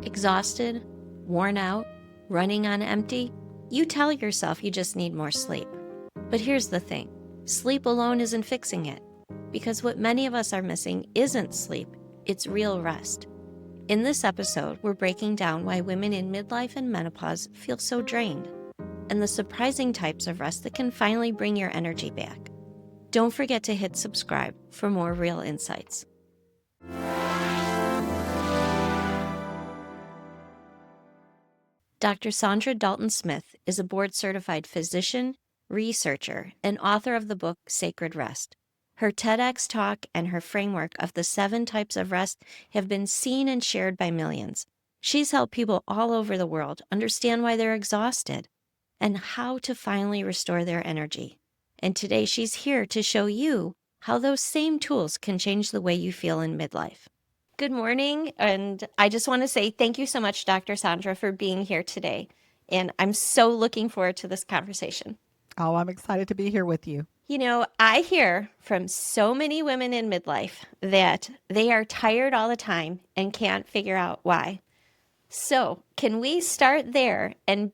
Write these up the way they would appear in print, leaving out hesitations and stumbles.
Exhausted, worn out, running on empty? You tell yourself you just need more sleep. But here's the thing, sleep alone isn't fixing it. Because what many of us are missing isn't sleep, it's real rest. In this episode, we're breaking down why women in midlife and menopause feel so drained, and the surprising types of rest that can finally bring your energy back. Don't forget to hit subscribe for more real insights. Dr. Saundra Dalton-Smith is a board-certified physician, researcher, and author of the book Sacred Rest. Her TEDx talk and her framework of the 7 types of rest have been seen and shared by millions. She's helped people all over the world understand why they're exhausted and how to finally restore their energy. And today she's here to show you how those same tools can change the way you feel in midlife. Good morning, and I just want to say thank you so much, Dr. Saundra, for being here today. And I'm so looking forward to this conversation. Oh, I'm excited to be here with you. You know, I hear from so many women in midlife that they are tired all the time and can't figure out why. So, can we start there? And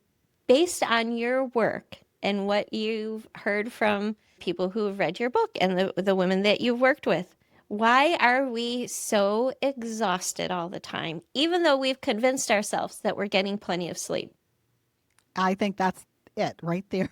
based on your work and what you've heard from people who have read your book and the women that you've worked with, why are we so exhausted all the time, even though we've convinced ourselves that we're getting plenty of sleep? I think that's it right there.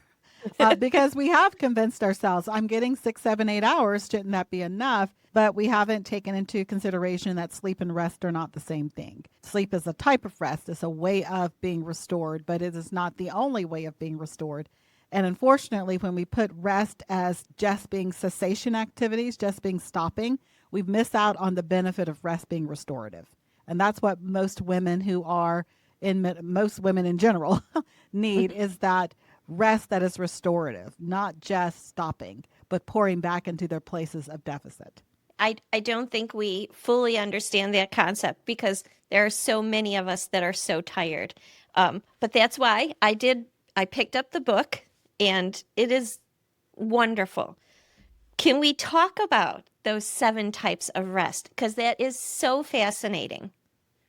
Because we have convinced ourselves, I'm getting 6, 7, 8 hours. Shouldn't that be enough? But we haven't taken into consideration that sleep and rest are not the same thing. Sleep is a type of rest, it's a way of being restored, but it is not the only way of being restored. And unfortunately, when we put rest as just being cessation activities, just being stopping, we've missed out on the benefit of rest being restorative. And that's what most women who are most women in general need is that rest that is restorative, not just stopping, but pouring back into their places of deficit. I don't think we fully understand that concept because there are so many of us that are so tired. But that's why I picked up the book, and it is wonderful. Can we talk about those 7 types of rest? Because that is so fascinating.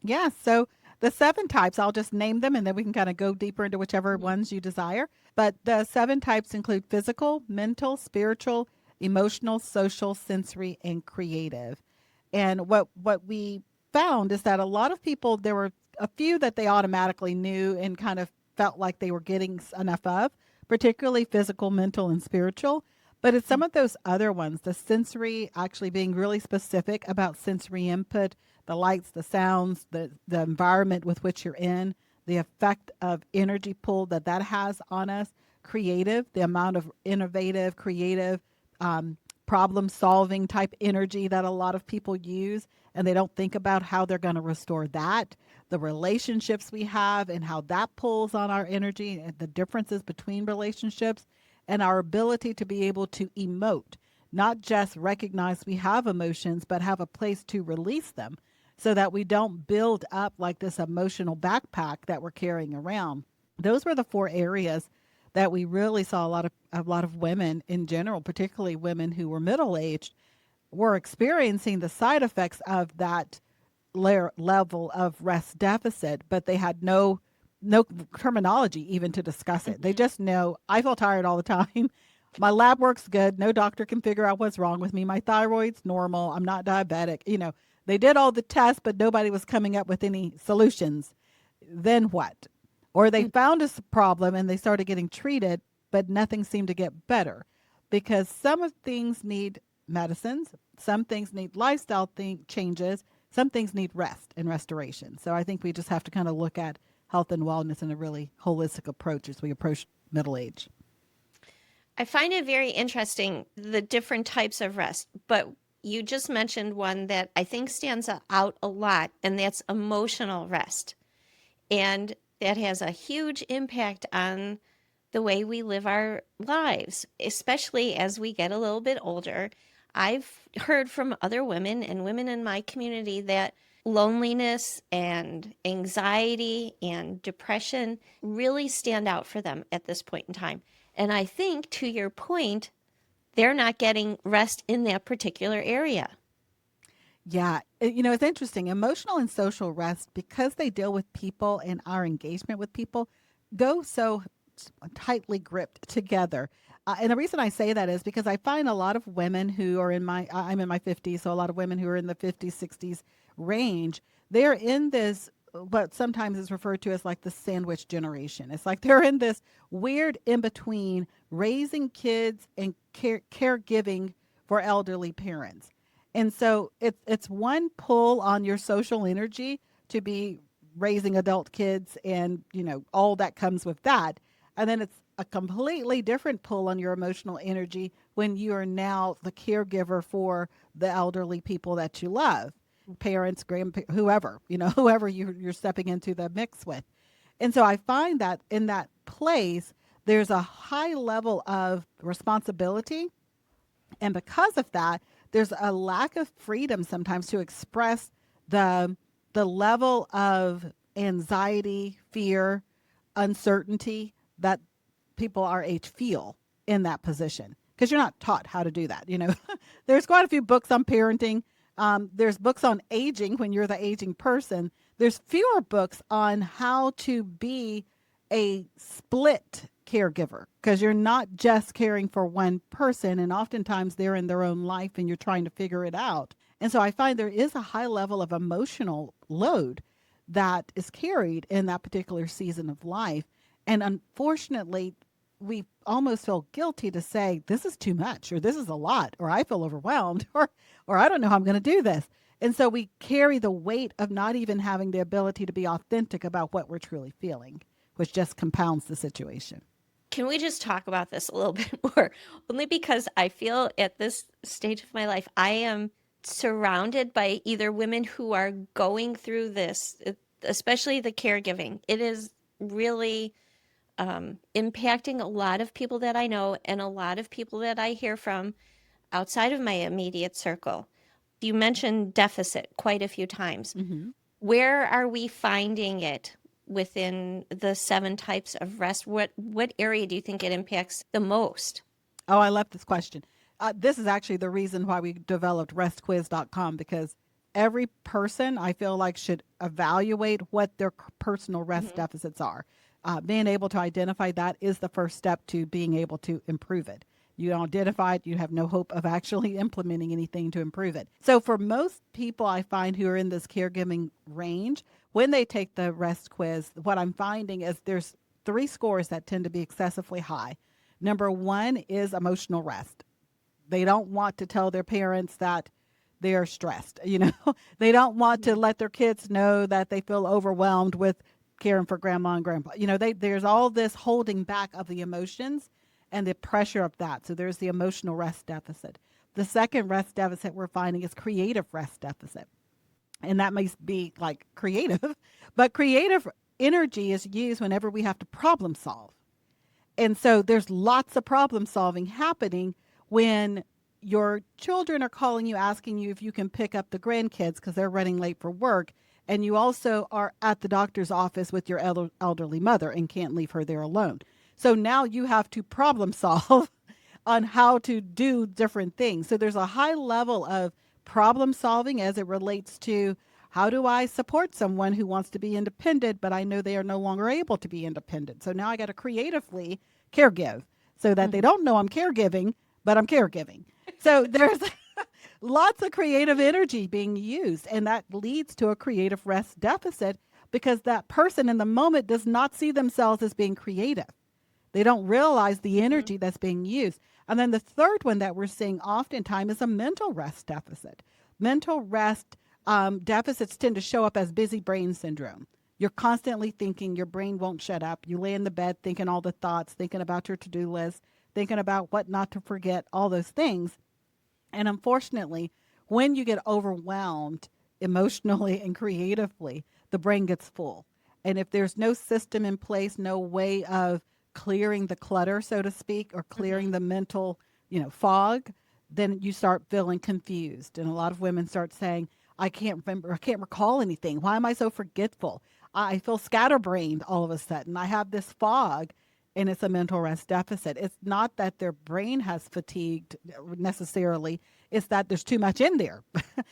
Yeah, so the 7 types, I'll just name them and then we can kind of go deeper into whichever ones you desire. But the 7 types include physical, mental, spiritual, emotional, social, sensory, and creative. And what we found is that a lot of people, there were a few that they automatically knew and kind of felt like they were getting enough of, particularly physical, mental, and spiritual. But it's some of those other ones, the sensory, actually being really specific about sensory input, the lights, the sounds, the environment with which you're in, the effect of energy pull that has on us, creative, the amount of innovative, creative, problem solving type energy that a lot of people use, and they don't think about how they're going to restore that, the relationships we have and how that pulls on our energy, and the differences between relationships, and our ability to be able to emote, not just recognize we have emotions, but have a place to release them so that we don't build up like this emotional backpack that we're carrying around. Those were the 4 areas that we really saw a lot of women in general, particularly women who were middle-aged, were experiencing the side effects of that level of rest deficit, but they had no terminology even to discuss it. They just know, I feel tired all the time. My lab works good. No doctor can figure out what's wrong with me. My thyroid's normal. I'm not diabetic. They did all the tests, but nobody was coming up with any solutions. Then what? Or they found a problem and they started getting treated, but nothing seemed to get better because some of things need medicines, some things need lifestyle changes, some things need rest and restoration. So I think we just have to kind of look at health and wellness in a really holistic approach as we approach middle age. I find it very interesting, the different types of rest, but you just mentioned one that I think stands out a lot, and that's emotional rest. And that has a huge impact on the way we live our lives, especially as we get a little bit older. I've heard from other women and women in my community that loneliness and anxiety and depression really stand out for them at this point in time. And I think, to your point, they're not getting rest in that particular area. Yeah, it's interesting. Emotional and social rest, because they deal with people and our engagement with people, go so tightly gripped together. And the reason I say that is because I find a lot of women who are I'm in my 50s, so a lot of women who are in the 50s, 60s range, they're in this, what sometimes is referred to as like the sandwich generation. It's like they're in this weird in between raising kids and caregiving for elderly parents. And so it's one pull on your social energy to be raising adult kids and, all that comes with that. And then it's a completely different pull on your emotional energy when you are now the caregiver for the elderly people that you love, parents, grandparents, whoever, whoever you're stepping into the mix with. And so I find that in that place, there's a high level of responsibility, and because of that, there's a lack of freedom sometimes to express the the level of anxiety, fear, uncertainty that people our age feel in that position, because you're not taught how to do that. There's quite a few books on parenting. There's books on aging when you're the aging person. There's fewer books on how to be a split caregiver, because you're not just caring for one person, and oftentimes they're in their own life and you're trying to figure it out. And so I find there is a high level of emotional load that is carried in that particular season of life. And unfortunately, we almost feel guilty to say this is too much, or this is a lot, or I feel overwhelmed, or I don't know how I'm going to do this. And so we carry the weight of not even having the ability to be authentic about what we're truly feeling, which just compounds the situation. Can we just talk about this a little bit more? Only because I feel at this stage of my life, I am surrounded by either women who are going through this, especially the caregiving. It is really impacting a lot of people that I know and a lot of people that I hear from outside of my immediate circle. You mentioned deficit quite a few times. Hmm. Where are we finding it within the seven types of rest? What area do you think it impacts the most? Oh, I love this question. This is actually the reason why we developed restquiz.com, because every person I feel like should evaluate what their personal rest Hmm. deficits are. Being able to identify that is the first step to being able to improve it. You don't identify it, you have no hope of actually implementing anything to improve it. So, for most people I find who are in this caregiving range, when they take the rest quiz, what I'm finding is there's three scores that tend to be excessively high. Number one is emotional rest. They don't want to tell their parents that they're stressed. They don't want to let their kids know that they feel overwhelmed with caring for grandma and grandpa. There's all this holding back of the emotions and the pressure of that. So there's the emotional rest deficit. The second rest deficit we're finding is creative rest deficit. And that may be like creative, but creative energy is used whenever we have to problem solve. And so there's lots of problem solving happening when your children are calling you, asking you if you can pick up the grandkids because they're running late for work. And you also are at the doctor's office with your elderly mother and can't leave her there alone. So now you have to problem solve on how to do different things. So there's a high level of problem solving as it relates to how do I support someone who wants to be independent, but I know they are no longer able to be independent. So now I got to creatively caregive so that they Hmm. don't know I'm caregiving, but I'm caregiving. So there's lots of creative energy being used, and that leads to a creative rest deficit because that person in the moment does not see themselves as being creative. They don't realize the Hmm. energy that's being used. And then the third one that we're seeing oftentimes is a mental rest deficit. Mental rest deficits tend to show up as busy brain syndrome. You're constantly thinking, your brain won't shut up. You lay in the bed thinking all the thoughts, thinking about your to do list, thinking about what not to forget, all those things. And unfortunately, when you get overwhelmed emotionally and creatively, the brain gets full. And if there's no system in place, no way of clearing the clutter, so to speak, or clearing Hmm. the mental, fog, then you start feeling confused. And a lot of women start saying, I can't remember, I can't recall anything. Why am I so forgetful? I feel scatterbrained all of a sudden. I have this fog, and it's a mental rest deficit. It's not that their brain has fatigued necessarily. It's that there's too much in there.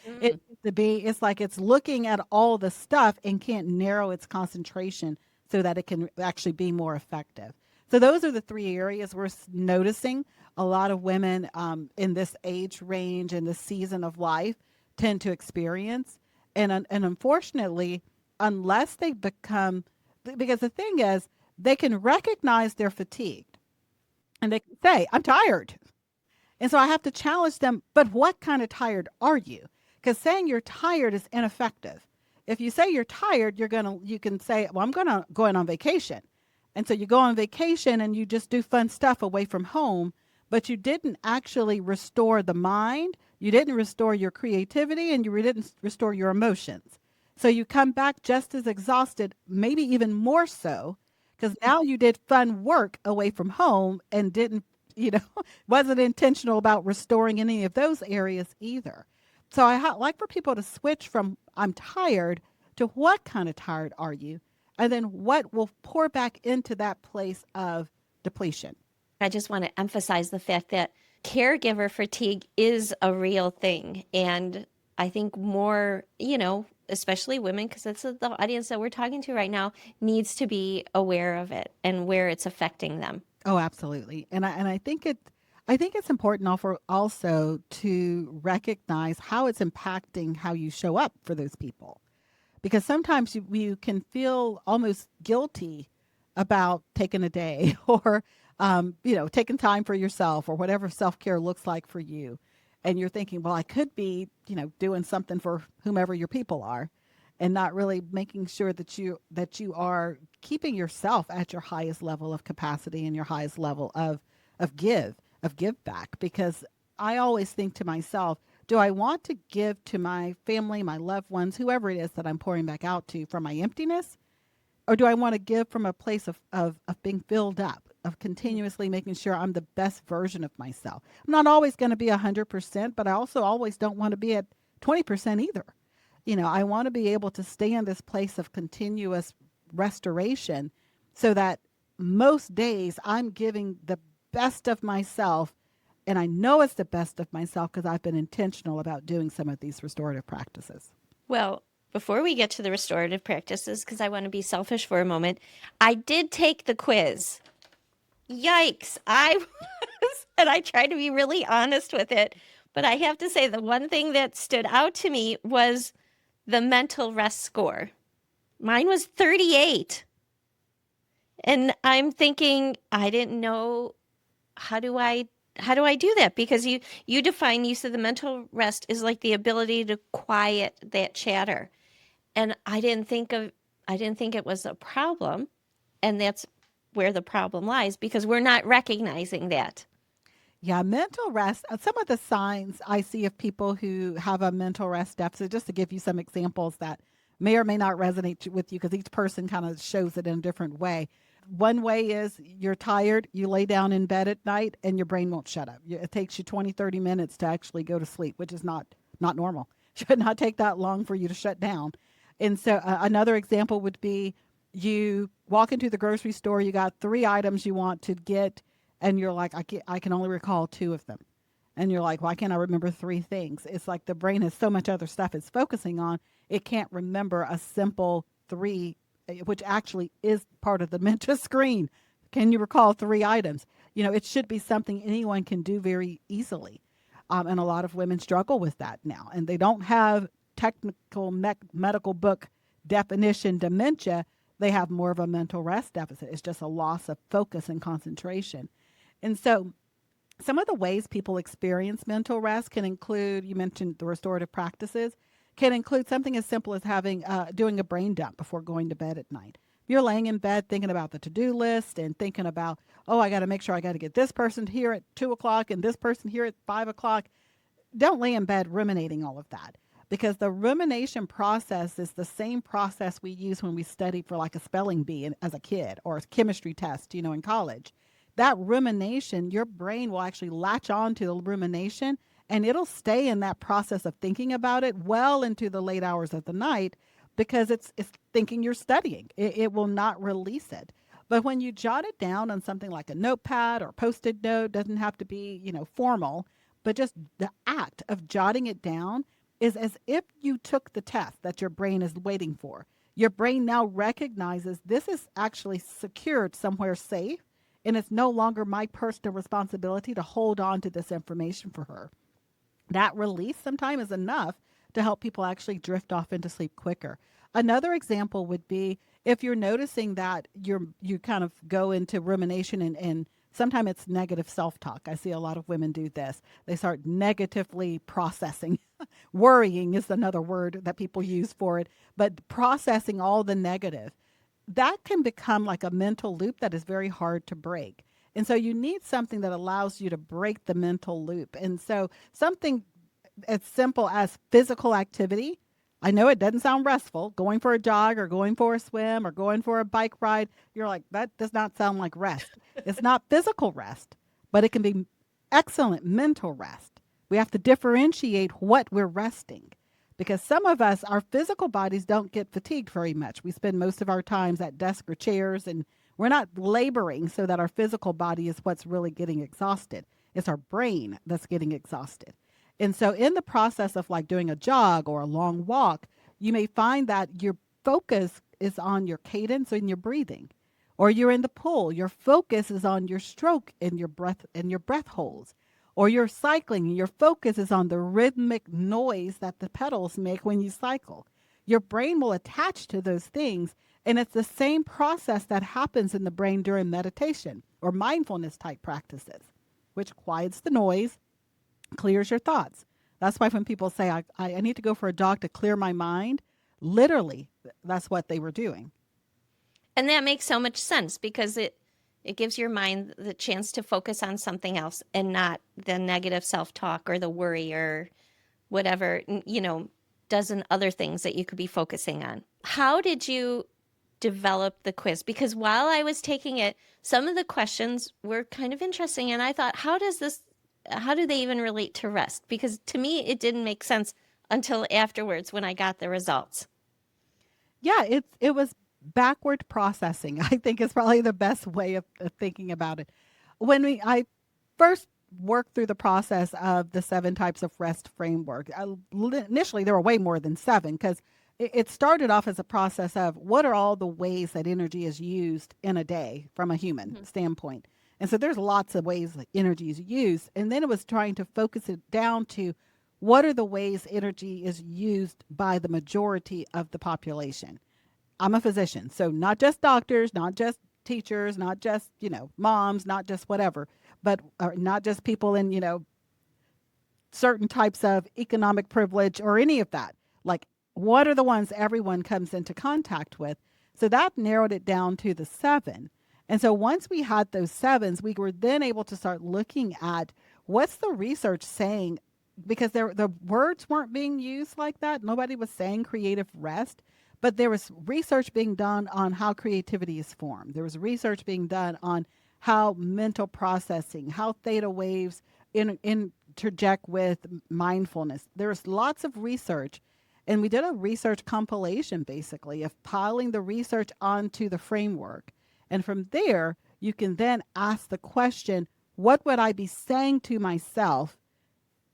Mm. It's like it's looking at all the stuff and can't narrow its concentration so that it can actually be more effective. So those are the three areas we're noticing a lot of women in this age range and this season of life tend to experience. And unfortunately, unless they become, because the thing is, they can recognize they're fatigued and they can say, I'm tired. And so I have to challenge them, but what kind of tired are you? Because saying you're tired is ineffective. If you say you're tired, you can say, well, I'm gonna going on vacation. And so you go on vacation and you just do fun stuff away from home, but you didn't actually restore the mind, you didn't restore your creativity, and you didn't restore your emotions. So you come back just as exhausted, maybe even more so, because now you did fun work away from home and didn't, you know, wasn't intentional about restoring any of those areas either. So like for people to switch from I'm tired to what kind of tired are you? And then what will pour back into that place of depletion. I just want to emphasize the fact that caregiver fatigue is a real thing. And I think more, especially women, because that's the audience that we're talking to right now, needs to be aware of it and where it's affecting them. Oh, absolutely. And I think it's important also to recognize how it's impacting how you show up for those people. Because sometimes you can feel almost guilty about taking a day or taking time for yourself or whatever self-care looks like for you. And you're thinking, well, I could be, doing something for whomever your people are, and not really making sure that you are keeping yourself at your highest level of capacity and your highest level of give back. Because I always think to myself, do I want to give to my family, my loved ones, whoever it is that I'm pouring back out to from my emptiness? Or do I want to give from a place of being filled up, of continuously making sure I'm the best version of myself? I'm not always going to be 100%, but I also always don't want to be at 20% either. I want to be able to stay in this place of continuous restoration so that most days I'm giving the best of myself. And I know it's the best of myself because I've been intentional about doing some of these restorative practices. Well, before we get to the restorative practices, because I want to be selfish for a moment, I did take the quiz. Yikes. And I tried to be really honest with it. But I have to say, the one thing that stood out to me was the mental rest score. Mine was 38. And I'm thinking, I didn't know, how do I do that? Because you said the mental rest is like the ability to quiet that chatter. And I didn't think it was a problem. And that's where the problem lies, because we're not recognizing that. Yeah, mental rest. Some of the signs I see of people who have a mental rest deficit, just to give you some examples that may or may not resonate with you, because each person kind of shows it in a different way. One way is you're tired, you lay down in bed at night, and your brain won't shut up. It takes you 20, 30 minutes to actually go to sleep, which is not normal. Should not take that long for you to shut down. And so another example would be you walk into the grocery store, you got 3 items you want to get, and you're like, I can only recall 2 of them. And you're like, why can't I remember 3 things? It's like the brain has so much other stuff it's focusing on, it can't remember a simple 3, which actually is part of the mental screen. Can you recall 3 items? It should be something anyone can do very easily. And a lot of women struggle with that now. And they don't have technical medical book definition dementia. They have more of a mental rest deficit. It's just a loss of focus and concentration. And so some of the ways people experience mental rest can include, you mentioned the restorative practices, can include something as simple as doing a brain dump before going to bed at night. If you're laying in bed thinking about the to-do list and thinking about, oh, I got to make sure I got to get this person here at 2 o'clock and this person here at 5 o'clock, don't lay in bed ruminating all of that. Because the rumination process is the same process we use when we study for like a spelling bee as a kid, or a chemistry test, in college. That rumination, your brain will actually latch on to the rumination, and it'll stay in that process of thinking about it well into the late hours of the night, because it's thinking you're studying. It will not release it. But when you jot it down on something like a notepad or post-it note, doesn't have to be, formal, but just the act of jotting it down is as if you took the test that your brain is waiting for. Your brain now recognizes this is actually secured somewhere safe, and it's no longer my personal responsibility to hold on to this information for her. That release sometimes is enough to help people actually drift off into sleep quicker. Another example would be if you're noticing that you kind of go into rumination, and sometimes it's negative self-talk. I see a lot of women do this. They start negatively processing. Worrying is another word that people use for it, but processing all the negative. That can become like a mental loop that is very hard to break. And so you need something that allows you to break the mental loop. And so something as simple as physical activity. I know it doesn't sound restful. Going for a jog or going for a swim or going for a bike ride, you're like, that does not sound like rest. It's not physical rest, but it can be excellent mental rest. We have to differentiate what we're resting because some of us, our physical bodies don't get fatigued very much. We spend most of our times at desk or chairs, and we're not laboring so that our physical body is what's really getting exhausted. It's our brain that's getting exhausted. And so in the process of like doing a jog or a long walk, you may find that your focus is on your cadence and your breathing. Or you're in the pool, your focus is on your stroke and your breath holds. Or you're cycling, and your focus is on the rhythmic noise that the pedals make when you cycle. Your brain will attach to those things, and it's the same process that happens in the brain during meditation or mindfulness type practices, which quiets the noise, clears your thoughts. That's why when people say, I need to go for a jog to clear my mind, literally, that's what they were doing. And that makes so much sense because it gives your mind the chance to focus on something else and not the negative self-talk or the worry or whatever, dozen other things that you could be focusing on. How did you develop the quiz? Because while I was taking it, some of the questions were kind of interesting, and I thought, how do they even relate to rest? Because to me, it didn't make sense until afterwards when I got the results. Yeah, it was backward processing. I think is probably the best way of thinking about it. I first worked through the process of the 7 types of rest framework, initially there were way more than 7 because it started off as a process of what are all the ways that energy is used in a day from a human standpoint. And so there's lots of ways that energy is used. And then it was trying to focus it down to what are the ways energy is used by the majority of the population. I'm a physician, so not just doctors, not just teachers, not just, moms, not just whatever, but not just people in, certain types of economic privilege or any of that. Like, what are the ones everyone comes into contact with? So that narrowed it down to the 7. And so once we had those 7s, we were then able to start looking at what's the research saying, because the words weren't being used like that. Nobody was saying creative rest, but there was research being done on how creativity is formed. There was research being done on how mental processing, how theta waves interject with mindfulness. There's lots of research. And we did a research compilation basically of piling the research onto the framework. And from there, you can then ask the question, what would I be saying to myself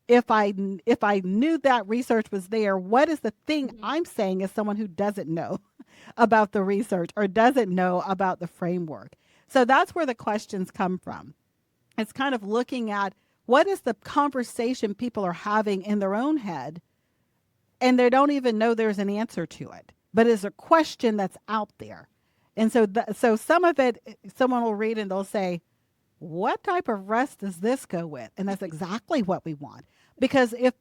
if I knew that research was there? What is the thing I'm saying as someone who doesn't know about the research or doesn't know about the framework? So that's where the questions come from. It's kind of looking at what is the conversation people are having in their own head, and they don't even know there's an answer to it, but it's a question that's out there. And so some of it, someone will read and they'll say, what type of rest does this go with? And that's exactly what we want. Because if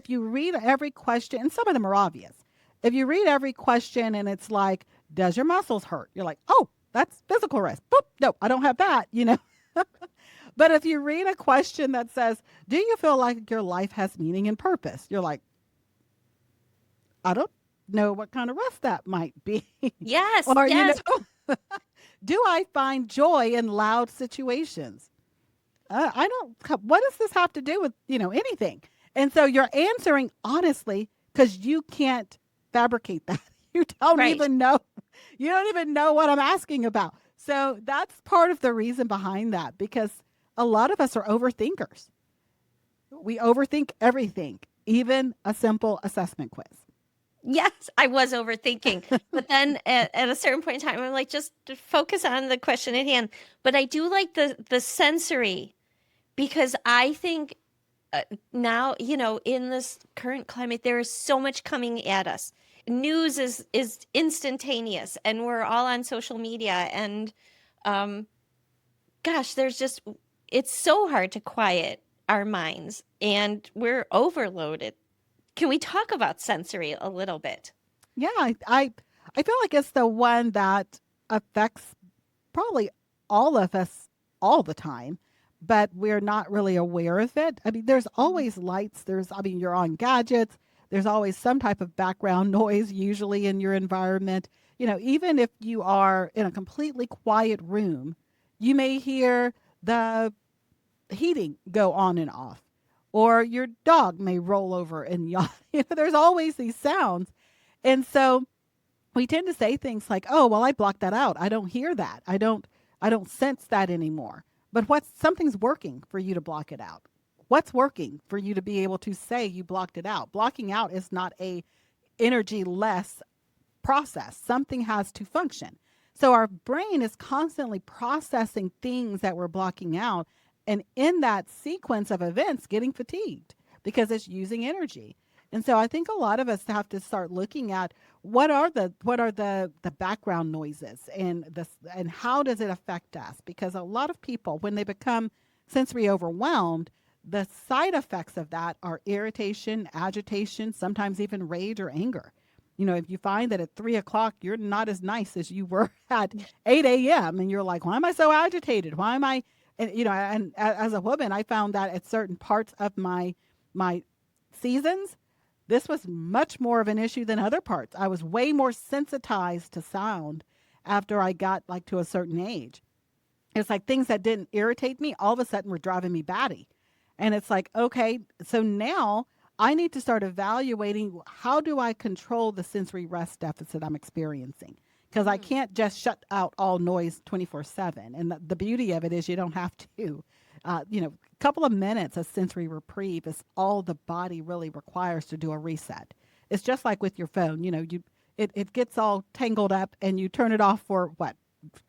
you read every question, and some of them are obvious, if you read every question and it's like, does your muscles hurt? You're like, oh, that's physical rest. Boop, no, I don't have that. But if you read a question that says, do you feel like your life has meaning and purpose? You're like, I don't know what kind of rest that might be. Yes, Or, yes. do I find joy in loud situations? I don't, what does this have to do with, anything? And so you're answering honestly because you can't fabricate that. You don't Right. even know. You don't even know what I'm asking about. So that's part of the reason behind that, because a lot of us are overthinkers. We overthink everything, even a simple assessment quiz. Yes, I was overthinking. But then at a certain point in time, I'm like, just focus on the question at hand. But I do like the sensory because I think now, in this current climate, there is so much coming at us. News is instantaneous, and we're all on social media. And um, gosh, it's so hard to quiet our minds, and we're overloaded. Can we talk about sensory a little bit? Yeah, I feel like it's the one that affects probably all of us all the time, but we're not really aware of it. I mean, there's Mhm. always lights. You're on gadgets. There's always some type of background noise, usually in your environment. Even if you are in a completely quiet room, you may hear the heating go on and off, or your dog may roll over and yawn. There's always these sounds. And so we tend to say things like, "Oh, well, I blocked that out. I don't hear that. I don't sense that anymore." But something's working for you to block it out? What's working for you to be able to say you blocked it out? Blocking out is not a energy less process. Something has to function. So our brain is constantly processing things that we're blocking out, and in that sequence of events getting fatigued because it's using energy. And so I think a lot of us have to start looking at what are the background noises, and how does it affect us? Because a lot of people, when they become sensory overwhelmed, the side effects of that are irritation, agitation, sometimes even rage or anger. If you find that at 3 o'clock you're not as nice as you were at 8 a.m. and you're like, why am I so agitated? Why am I? And as a woman, I found that at certain parts of my seasons, this was much more of an issue than other parts. I was way more sensitized to sound after I got like to a certain age. It's like things that didn't irritate me all of a sudden were driving me batty. And it's like, okay, so now I need to start evaluating, how do I control the sensory rest deficit I'm experiencing? Because I Mm. can't just shut out all noise 24/7. And the beauty of it is you don't have to. A couple of minutes of sensory reprieve is all the body really requires to do a reset. It's just like with your phone. It gets all tangled up and you turn it off for what?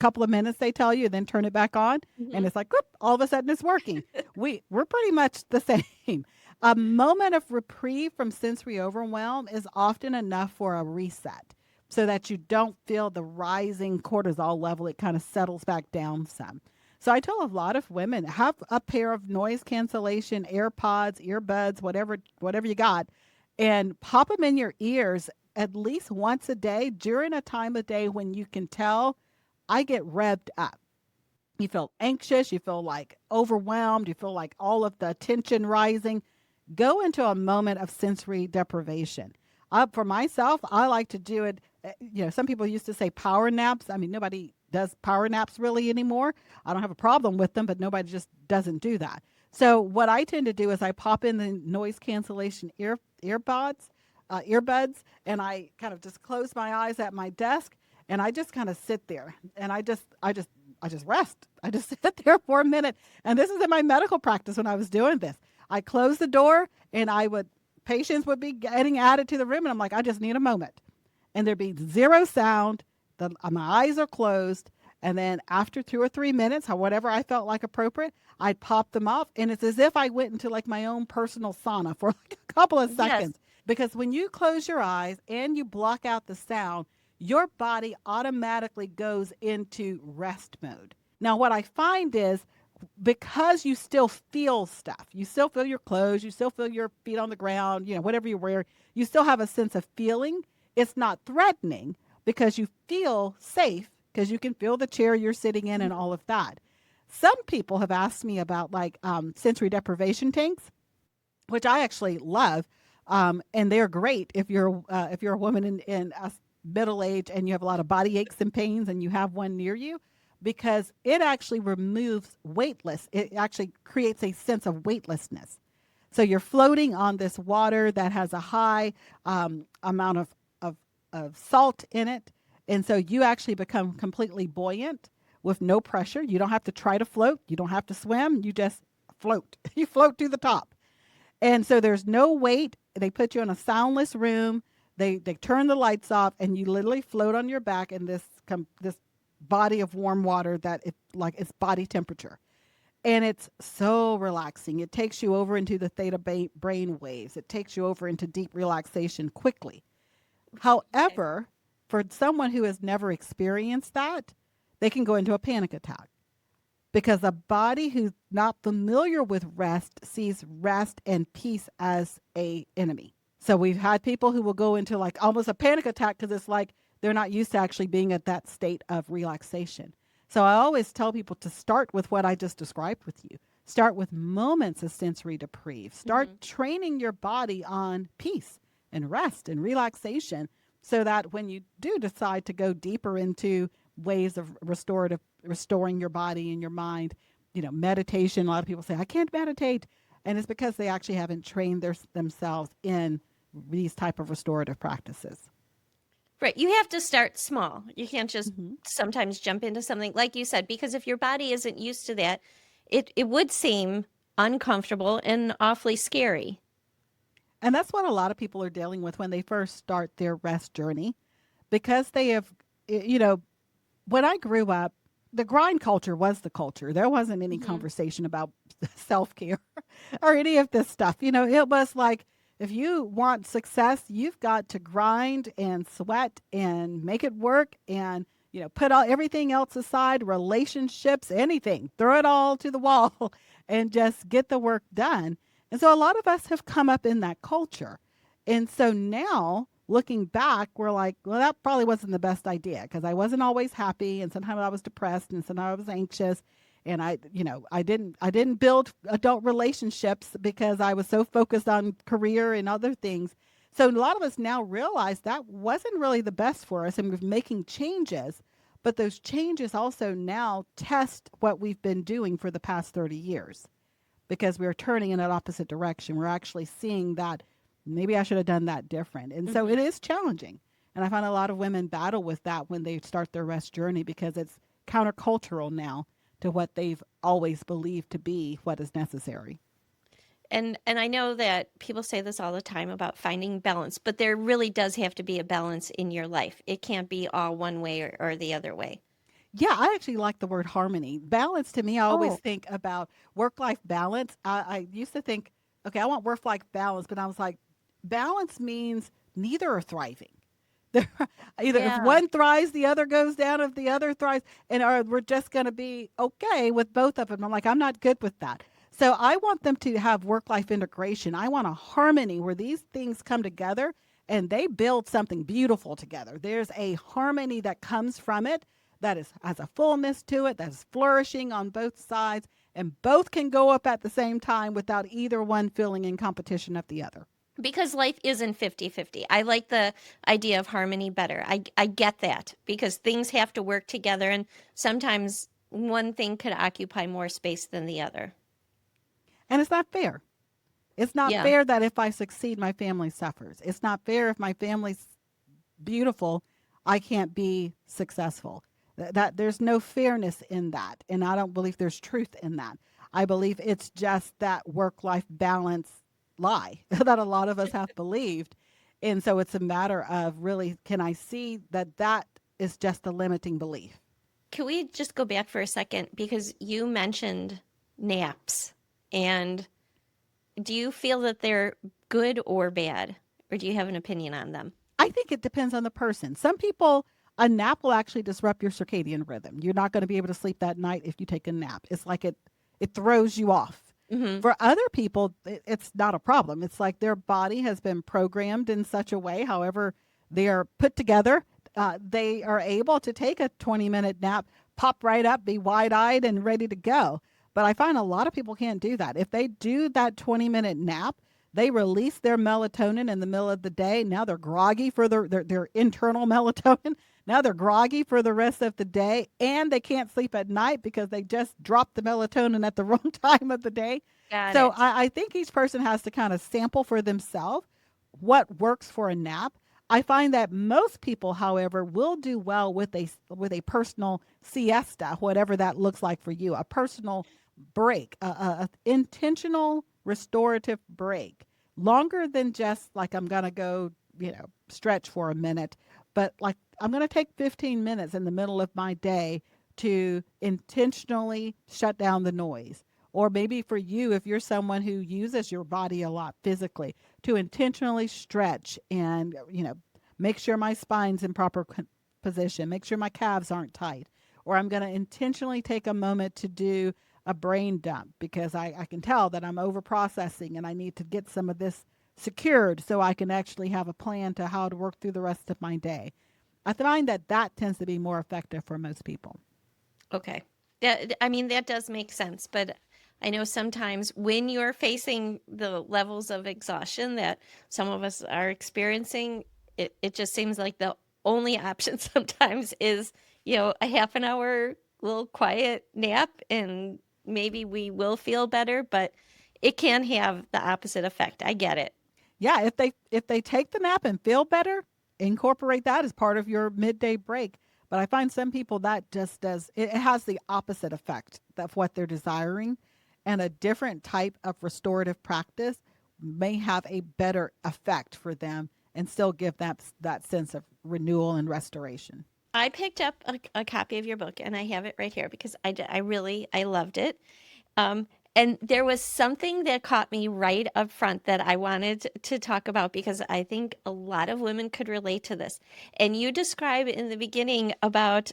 Couple of minutes, they tell you, then turn it back on, and Mhm. it's like, whoop, all of a sudden it's working. We're pretty much the same. A moment of reprieve from sensory overwhelm is often enough for a reset, so that you don't feel the rising cortisol level. It kind of settles back down some. So I tell a lot of women, have a pair of noise cancellation AirPods, earbuds, whatever you got, and pop them in your ears at least once a day during a time of day when you can tell I get revved up. You feel anxious, you feel like overwhelmed, you feel like all of the tension rising. Go into a moment of sensory deprivation. For myself, I like to do it. Some people used to say power naps. I mean, nobody does power naps really anymore. I don't have a problem with them, but nobody just doesn't do that. So what I tend to do is I pop in the noise cancellation earbuds, and I kind of just close my eyes at my desk, and I just kind of sit there, and I just rest. I just sit there for a minute. And this is in my medical practice when I was doing this. I closed the door, and patients would be getting added to the room, and I'm like, I just need a moment. And there'd be zero sound. My eyes are closed. And then after 2 or 3 minutes, or whatever I felt like appropriate, I'd pop them off. And it's as if I went into like my own personal sauna for like a couple of Yes. seconds. Because when you close your eyes and you block out the sound, your body automatically goes into rest mode. Now, what I find is, because you still feel stuff, you still feel your clothes, you still feel your feet on the ground, whatever you wear, you still have a sense of feeling. It's not threatening because you feel safe, because you can feel the chair you're sitting in and Mhm. all of that. Some people have asked me about like sensory deprivation tanks, which I actually love. And they're great if you're a woman in a middle age and you have a lot of body aches and pains and you have one near you, because it actually removes weightless. It actually creates a sense of weightlessness. So you're floating on this water that has a high amount of, of salt in it. And so you actually become completely buoyant with no pressure. You don't have to try to float. You don't have to swim. You just float. You float to the top. And so there's no weight. They put you in a soundless room. They turn the lights off, and you literally float on your back in this body of warm water that it's body temperature, and it's so relaxing. It takes you over into the theta brain waves. It takes you over into deep relaxation quickly. Okay. However, for someone who has never experienced that, they can go into a panic attack because a body who's not familiar with rest sees rest and peace as a enemy. So we've had people who will go into like almost a panic attack because it's like they're not used to actually being at that state of relaxation. So I always tell people to start with what I just described with you. Start with moments of sensory reprieve. Hmm. Start training your body on peace and rest and relaxation so that when you do decide to go deeper into ways of restoring your body and your mind, meditation, a lot of people say I can't meditate, and it's because they actually haven't trained themselves in these type of restorative practices. Right. You have to start small. You can't just Hmm. sometimes jump into something like you said, because if your body isn't used to that, it would seem uncomfortable and awfully scary. And that's what a lot of people are dealing with when they first start their rest journey, because they have, you know, when I grew up, the grind culture was the culture. There wasn't any Hmm. conversation about self care or any of this stuff. It was like, if you want success, you've got to grind and sweat and make it work and, put all everything else aside, relationships, anything, throw it all to the wall and just get the work done. And so a lot of us have come up in that culture. And so now looking back, we're like, well, that probably wasn't the best idea because I wasn't always happy, and sometimes I was depressed, and sometimes I was anxious, and I didn't build adult relationships because I was so focused on career and other things. So a lot of us now realize that wasn't really the best for us, and we're making changes. But those changes also now test what we've been doing for the past 30 years because we're turning in an opposite direction. We're actually seeing that maybe I should have done that different. And so Hmm. it is challenging. And I find a lot of women battle with that when they start their rest journey because it's countercultural now to what they've always believed to be what is necessary. And I know that people say this all the time about finding balance, but there really does have to be a balance in your life. It can't be all one way or the other way. Yeah, I actually like the word harmony. Balance to me, I always Oh, think about work life balance. I used to think, okay, I want work life balance, but I was like, balance means neither are thriving. They're, either if yeah. one thrives, the other goes down. If the other thrives, and we're just going to be okay with both of them. I'm like, I'm not good with that. So I want them to have work life integration. I want a harmony where these things come together and they build something beautiful together. There's a harmony that comes from it that has a fullness to it, that's flourishing on both sides, and both can go up at the same time without either one feeling in competition of the other. Because life isn't 50-50. I like the idea of harmony better. I get that because things have to work together and sometimes one thing could occupy more space than the other. And it's not fair. It's not Yeah. fair that if I succeed, my family suffers. It's not fair if my family's beautiful, I can't be successful. That there's no fairness in that, and I don't believe there's truth in that. I believe it's just that work-life balance lie that a lot of us have believed, and so it's a matter of really, can I see that that is just a limiting belief? Can we just go back for a second because you mentioned naps, and do you feel that they're good or bad, or do you have an opinion on them? I think it depends on the person. Some people, a nap will actually disrupt your circadian rhythm. You're not going to be able to sleep that night if you take a nap. It's like it throws you off. Hmm. For other people, it's not a problem. It's like their body has been programmed in such a way, however, they are put together. They are able to take a 20-minute nap, pop right up, be wide eyed, and ready to go. But I find a lot of people can't do that. If they do that 20-minute nap, they release their melatonin in the middle of the day. Now they're groggy for their internal melatonin. Now they're groggy for the rest of the day, and they can't sleep at night because they just dropped the melatonin at the wrong time of the day. Got So it. I think each person has to kind of sample for themselves what works for a nap. I find that most people, however, will do well with a personal siesta, whatever that looks like for you, a personal break, a intentional restorative break. Longer than just like I'm going to go, stretch for a minute, but like I'm going to take 15 minutes in the middle of my day to intentionally shut down the noise. Or maybe for you, if you're someone who uses your body a lot physically, to intentionally stretch and, make sure my spine's in proper position, make sure my calves aren't tight. Or I'm going to intentionally take a moment to do a brain dump because I can tell that I'm over processing and I need to get some of this secured so I can actually have a plan to how to work through the rest of my day. I find that that tends to be more effective for most people. Okay. I mean, that does make sense, but I know sometimes when you're facing the levels of exhaustion that some of us are experiencing, it just seems like the only option sometimes is, a half an hour little quiet nap and maybe we will feel better, but it can have the opposite effect. I get it. Yeah, if they take the nap and feel better, incorporate that as part of your midday break. But I find some people that just does it has the opposite effect of what they're desiring, and a different type of restorative practice may have a better effect for them and still give that sense of renewal and restoration. I picked up a copy of your book and I have it right here because I really, I loved it. Um, and there was something that caught me right up front that I wanted to talk about because I think a lot of women could relate to this. And you describe in the beginning about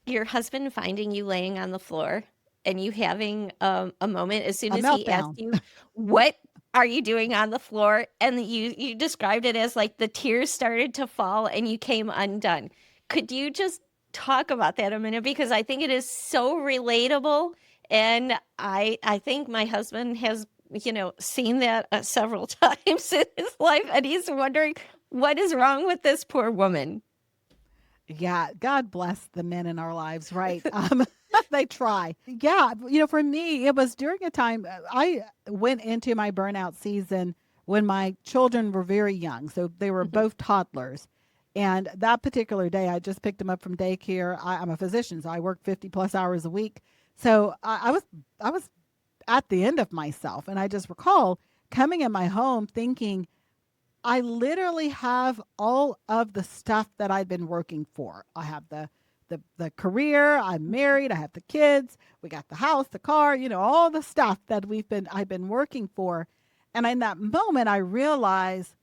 your husband finding you laying on the floor and you having a moment as soon A as he asked meltdown. you, "What are you doing on the floor?" And you described it as like the tears started to fall and you came undone. Could you just talk about that a minute because I think it is so relatable and I think my husband has seen that several times in his life and he's wondering what is wrong with this poor woman. Yeah, God bless the men in our lives, right? They try. Yeah, for me, it was during a time I went into my burnout season when my children were very young. So they were Mhm. both toddlers. And that particular day, I just picked them up from daycare. I'm a physician, so I work 50 plus hours a week. So I was at the end of myself. And I just recall coming in my home thinking, I literally have all of the stuff that I've been working for. I have the career, I'm married, I have the kids, we got the house, the car, all the stuff that I've been working for. And in that moment I realized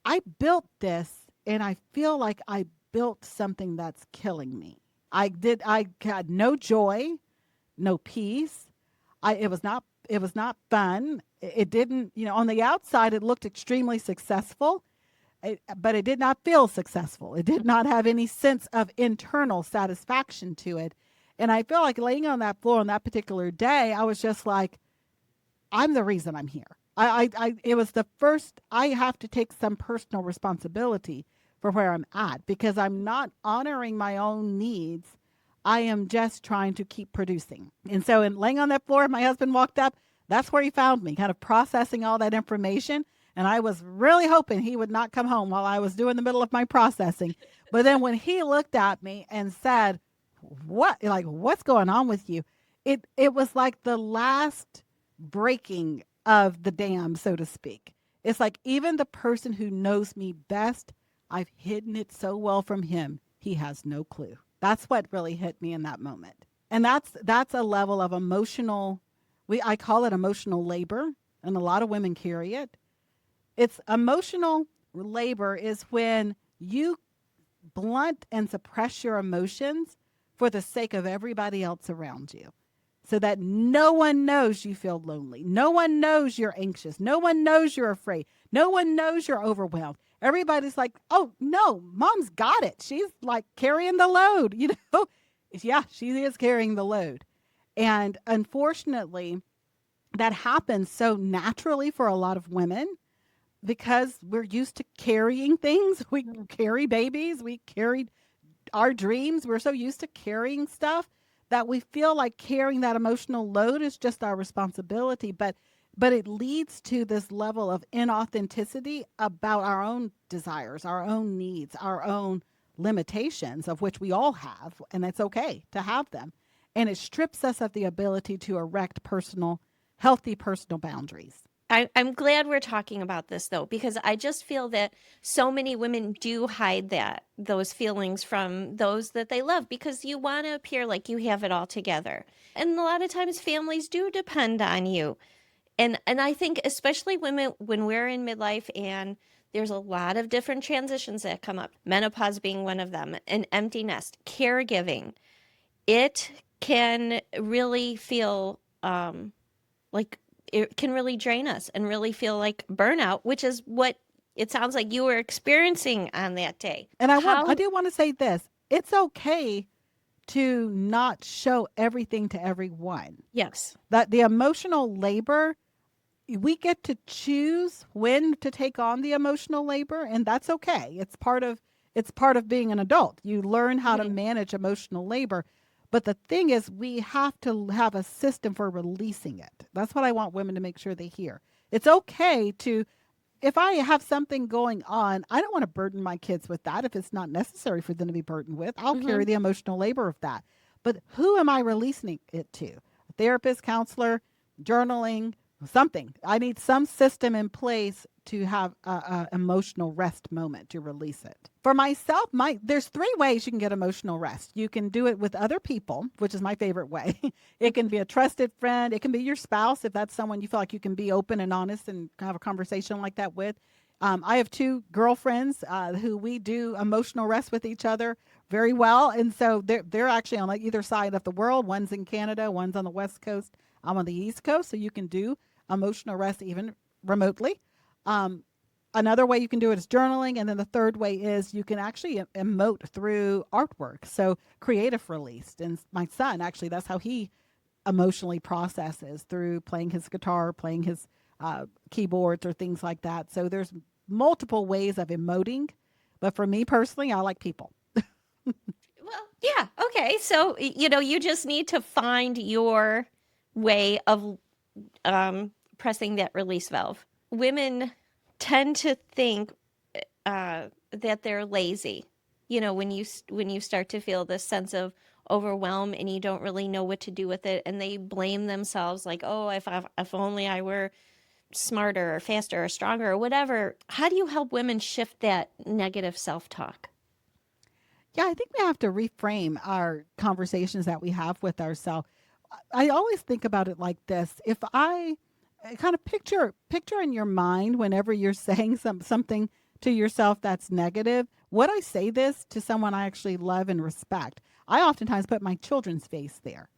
I built this and I feel like I built something that's killing me. I had no joy, no peace. It was not fun. It didn't, on the outside it looked extremely successful, but it did not feel successful. It did not have any sense of internal satisfaction to it. And I feel like laying on that floor on that particular day, I was just like, I'm the reason I'm here. It was the first, I have to take some personal responsibility for where I'm at because I'm not honoring my own needs. I am just trying to keep producing. And so, in laying on that floor, my husband walked up. That's where he found me, kind of processing all that information. And I was really hoping he would not come home while I was doing the middle of my processing. But then when he looked at me and said, what's going on with you? It was like the last breaking of the dam, so to speak. It's like even the person who knows me best, I've hidden it so well from him, he has no clue. That's what really hit me in that moment. And that's a level of emotional, I call it emotional labor, and a lot of women carry it. It's emotional labor is when you blunt and suppress your emotions for the sake of everybody else around you so that no one knows you feel lonely. No one knows you're anxious. No one knows you're afraid. No one knows you're overwhelmed. Everybody's like, oh, no, mom's got it. She's like carrying the load, Yeah, she is carrying the load. And unfortunately, that happens so naturally for a lot of women because we're used to carrying things. We carry babies, we carry our dreams. We're so used to carrying stuff that we feel like carrying that emotional load is just our responsibility. But it leads to this level of inauthenticity about our own desires, our own needs, our own limitations, of which we all have, and it's okay to have them. And it strips us of the ability to erect personal healthy personal boundaries. I'm glad we're talking about this though, because I just feel that so many women do hide those feelings from those that they love because you want to appear like you have it all together. And a lot of times families do depend on you. And I think especially women when we're in midlife and there's a lot of different transitions that come up, menopause being one of them, an empty nest, caregiving, it can really feel like it can really drain us and really feel like burnout, which is what it sounds like you were experiencing on that day. And I How? do want to say this. It's okay to not show everything to everyone. Yes. That the emotional labor, we get to choose when to take on the emotional labor, and that's okay. It's part of being an adult. You learn how to Mhm. manage emotional labor. But the thing is, we have to have a system for releasing it. That's what I want women to make sure they hear. It's okay to, if I have something going on, I don't want to burden my kids with that. If it's not necessary for them to be burdened with, I'll carry Mhm. the emotional labor of that. But who am I releasing it to? A therapist, counselor, journaling, something. I need some system in place to have a emotional rest moment to release it. For myself, there's three ways you can get emotional rest. You can do it with other people, which is my favorite way. It can be a trusted friend. It can be your spouse if that's someone you feel like you can be open and honest and have a conversation like that with. I have two girlfriends who we do emotional rest with each other very well, and so they're actually on like either side of the world. One's in Canada, one's on the West Coast. I'm on the East Coast, so you can do emotional rest even remotely. Um, Another way you can do it is journaling, and then the third way is you can actually emote through artwork, so creative release. And my son, actually, that's how he emotionally processes, through playing his guitar, playing his keyboards or things like that. So there's multiple ways of emoting, but for me personally, I like people. Well, yeah. Okay. So, you just need to find your way of pressing that release valve. Women tend to think that they're lazy. When you start to feel this sense of overwhelm and you don't really know what to do with it, and they blame themselves like, "Oh, if only I were smarter or faster or stronger or whatever." How do you help women shift that negative self-talk? Yeah, I think we have to reframe our conversations that we have with ourselves. I always think about it like this. If I kind of picture in your mind whenever you're saying something to yourself that's negative, would I say this to someone I actually love and respect? I oftentimes put my children's face there.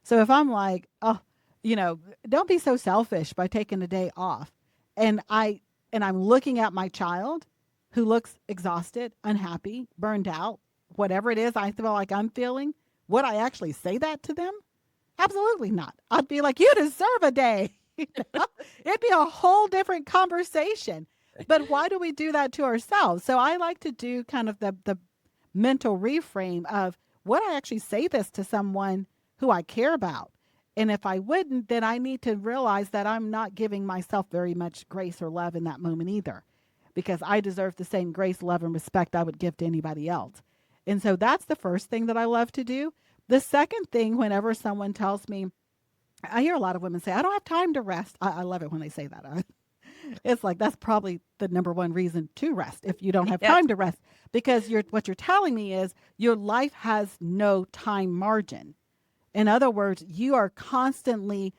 So if I'm like, "Oh, don't be so selfish by taking a day off." And I'm looking at my child who looks exhausted, unhappy, burned out, whatever it is I feel like I'm feeling, would I actually say that to them? Absolutely not. I'd be like, "You deserve a day." You know? It'd be a whole different conversation. But why do we do that to ourselves? So I like to do kind of the mental reframe of, would I actually say this to someone who I care about? And if I wouldn't, then I need to realize that I'm not giving myself very much grace or love in that moment either, because I deserve the same grace, love, and respect I would give to anybody else. And so that's the first thing that I love to do. The second thing, whenever someone tells me, I hear a lot of women say, "I don't have time to rest." I love it when they say that. It's like that's probably the number one reason to rest, if you don't have Yes. time to rest, because what you're telling me is your life has no time margin. In other words, you are constantly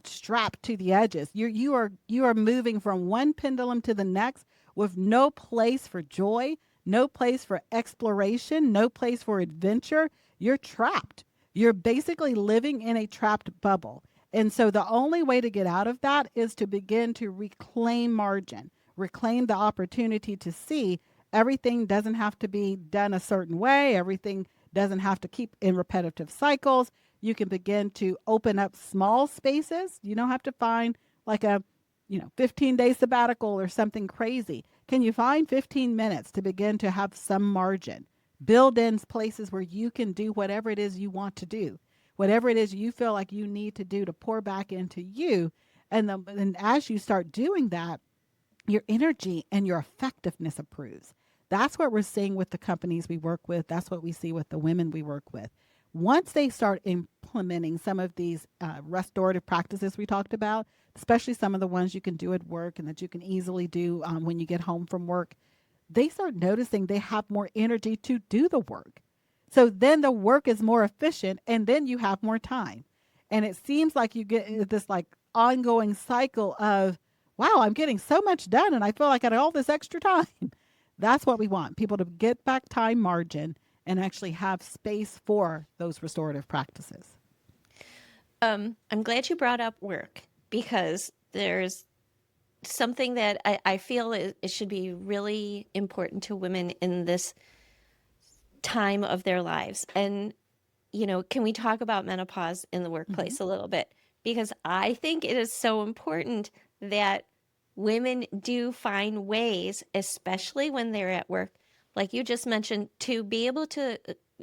strapped to the edges. You are moving from one pendulum to the next with no place for joy, no place for exploration, no place for adventure. You're trapped. You're basically living in a trapped bubble. And so the only way to get out of that is to begin to reclaim margin, reclaim the opportunity to see everything doesn't have to be done a certain way. Everything doesn't have to keep in repetitive cycles. You can begin to open up small spaces. You don't have to find like a 15-day sabbatical or something crazy. Can you find 15 minutes to begin to have some margin? Build in places where you can do whatever it is you want to do, whatever it is you feel like you need to do to pour back into you. And as you start doing that, your energy and your effectiveness improves. That's what we're seeing with the companies we work with. That's what we see with the women we work with. Once they start implementing some of these restorative practices we talked about, especially some of the ones you can do at work and that you can easily do when you get home from work, they start noticing they have more energy to do the work. So then the work is more efficient and then you have more time. And it seems like you get this like ongoing cycle of, wow, I'm getting so much done and I feel like I had all this extra time. That's what we want, people to get back time margin and actually have space for those restorative practices. I'm glad you brought up work because there's something that I feel it should be really important to women in this time of their lives. And, can we talk about menopause in the Hmm. workplace a little bit? Because I think it is so important that women do find ways, especially when they're at work, like you just mentioned, to be able to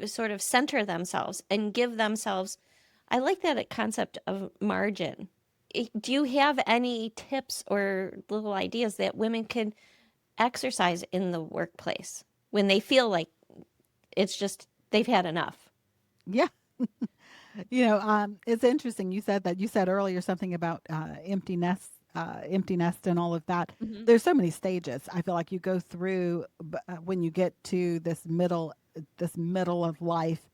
sort of center themselves and give themselves. I like that concept of margin. Do you have any tips or little ideas that women can exercise in the workplace when they feel like it's just they've had enough? Yeah. It's interesting. You said that you said earlier something about empty nest and all of that. Hmm. There's so many stages. I feel like you go through when you get to this middle of life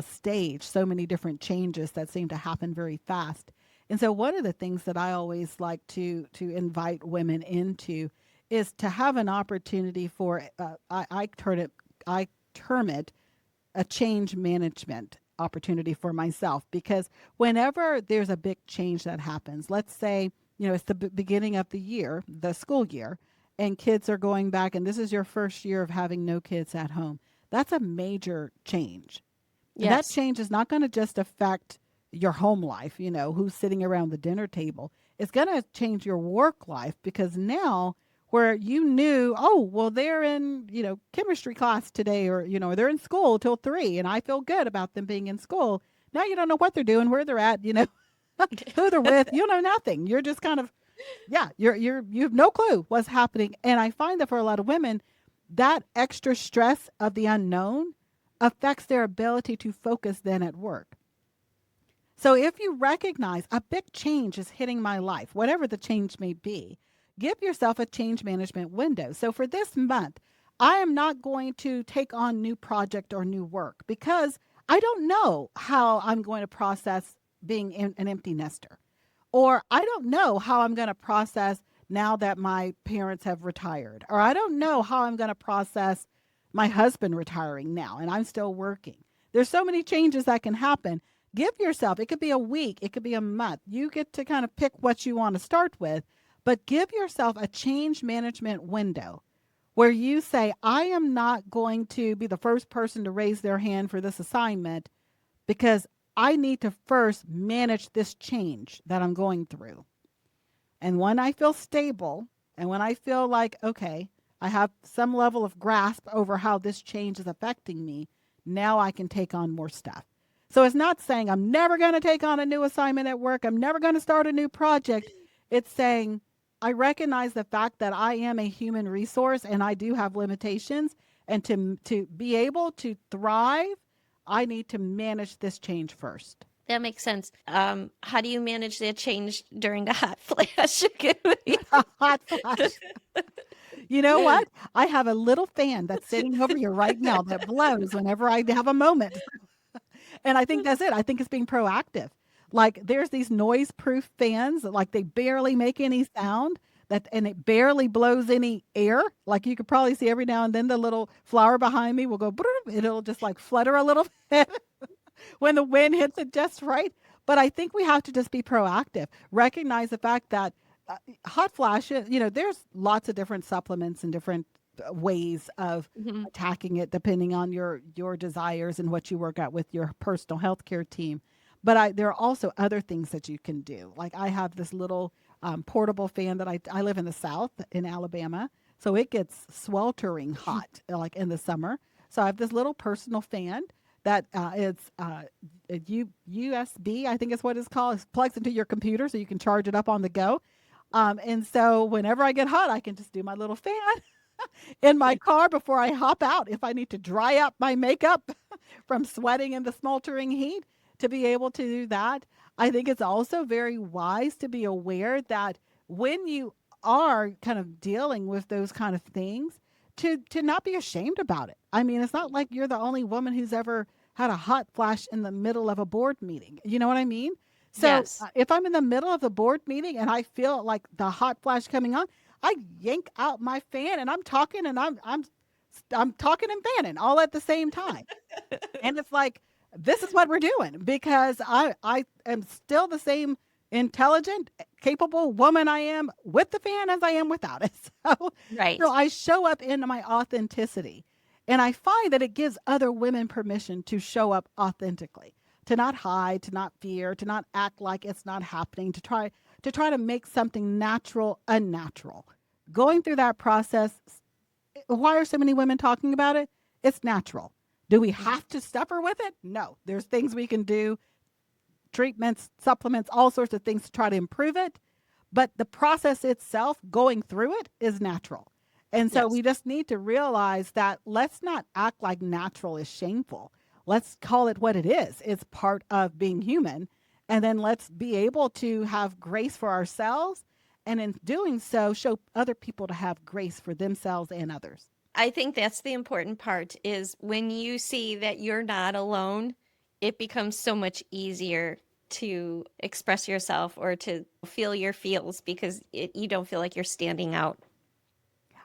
stage. So many different changes that seem to happen very fast. And so one of the things that I always like to invite women into is to have an opportunity for I term it a change management opportunity for myself, because whenever there's a big change that happens, let's say, it's the beginning of the year, the school year, and kids are going back, and this is your first year of having no kids at home. That's a major change. And that Yes. change is not going to just affect your home life, who's sitting around the dinner table. It's going to change your work life, because now where you knew, oh, well, they're in, chemistry class today, or, they're in school till 3 and I feel good about them being in school. Now you don't know what they're doing, where they're at, who they're with. You know nothing. You're just kind of, yeah, you have no clue what's happening. And I find that for a lot of women, that extra stress of the unknown affects their ability to focus then at work. So if you recognize a big change is hitting my life, whatever the change may be, give yourself a change management window. So for this month, I am not going to take on new project or new work because I don't know how I'm going to process being an empty nester. Or I don't know how I'm going to process now that my parents have retired. Or I don't know how I'm going to process my husband retiring now and I'm still working. There's so many changes that can happen. Give yourself, it could be a week, it could be a month. You get to kind of pick what you want to start with, but give yourself a change management window where you say, I am not going to be the first person to raise their hand for this assignment because I need to first manage this change that I'm going through. And when I feel stable and when I feel like, okay, I have some level of grasp over how this change is affecting me, now I can take on more stuff. So it's not saying I'm never going to take on a new assignment at work, I'm never going to start a new project. It's saying I recognize the fact that I am a human resource and I do have limitations. And to be able to thrive, I need to manage this change first. That makes sense. How do you manage that change during a hot flash? Hot flash. You know what? I have a little fan that's sitting over here right now that blows whenever I have a moment. And I think that's it. I think it's being proactive. Like there's these noise proof fans that like they barely make any sound that and it barely blows any air. Like you could probably see every now and then the little flower behind me will go it'll just like flutter a little bit when the wind hits it just right. But I think we have to just be proactive. Recognize the fact that hot flashes, there's lots of different supplements and different ways of Mhm. attacking it depending on your desires and what you work out with your personal health care team. But there are also other things that you can do. Like I have this little portable fan that I live in the South in Alabama. So it gets sweltering hot like in the summer. So I have this little personal fan that it's USB, I think is what it's called. It plugs into your computer so you can charge it up on the go. And so whenever I get hot, I can just do my little fan in my car before I hop out if I need to dry up my makeup from sweating in the smoldering heat. to be able to do that. I think it's also very wise to be aware that when you are kind of dealing with those kind of things, to not be ashamed about it. I mean, it's not like you're the only woman who's ever had a hot flash in the middle of a board meeting. You know what I mean? So Yes. if I'm in the middle of the board meeting and I feel like the hot flash coming on, I yank out my fan and I'm talking and I'm talking and fanning all at the same time. And it's like, this is what we're doing because I am still the same intelligent, capable woman I am with the fan as I am without it. So Right. I show up in my authenticity. And I find that it gives other women permission to show up authentically, to not hide, to not fear, to not act like it's not happening, to try to make something natural unnatural. Going through that process, why are so many women talking about it? It's natural. Do we have to suffer with it? No. There's things we can do, treatments, supplements, all sorts of things to try to improve it. But the process itself, going through it, is natural. And so we Yes. just need to realize that let's not act like natural is shameful. Let's call it what it is. It's part of being human. And then let's be able to have grace for ourselves. And in doing so, show other people to have grace for themselves and others. I think that's the important part is when you see that you're not alone, it becomes so much easier to express yourself or to feel your feels because you don't feel like you're standing out.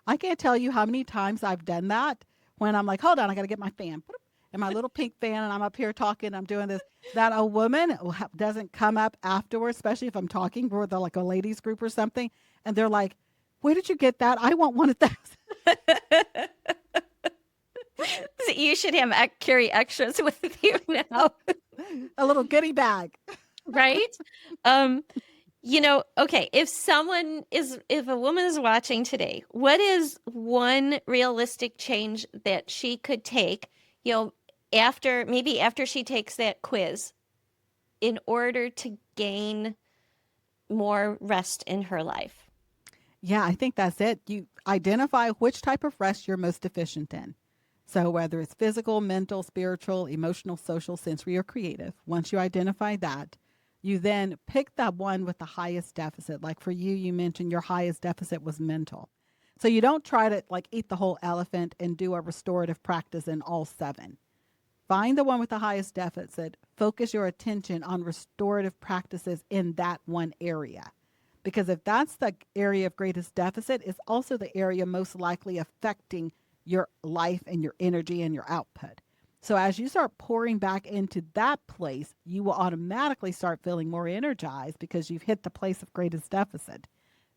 I can't tell you how many times I've done that when I'm like, hold on, I got to get my fan. And my little pink fan, and I'm up here talking, I'm doing this. That a woman doesn't come up afterwards, especially if I'm talking for the like a ladies group or something, and they're like, "Where did you get that? I want one of those." So you should have carry extras with you now, A little goodie bag. right? Um, okay, if a woman is watching today, what is one realistic change that she could take, you know, maybe after she takes that quiz in order to gain more rest in her life? Yeah, I think that's it. You identify which type of rest you're most deficient in. So, whether it's physical, mental, spiritual, emotional, social, sensory, or creative, once you identify that, you then pick that one with the highest deficit. Like for you, you mentioned your highest deficit was mental. So, you don't try to like eat the whole elephant and do a restorative practice in all seven. Find the one with the highest deficit, focus your attention on restorative practices in that one area. Because if that's the area of greatest deficit, it's also the area most likely affecting your life and your energy and your output. So as you start pouring back into that place, you will automatically start feeling more energized because you've hit the place of greatest deficit.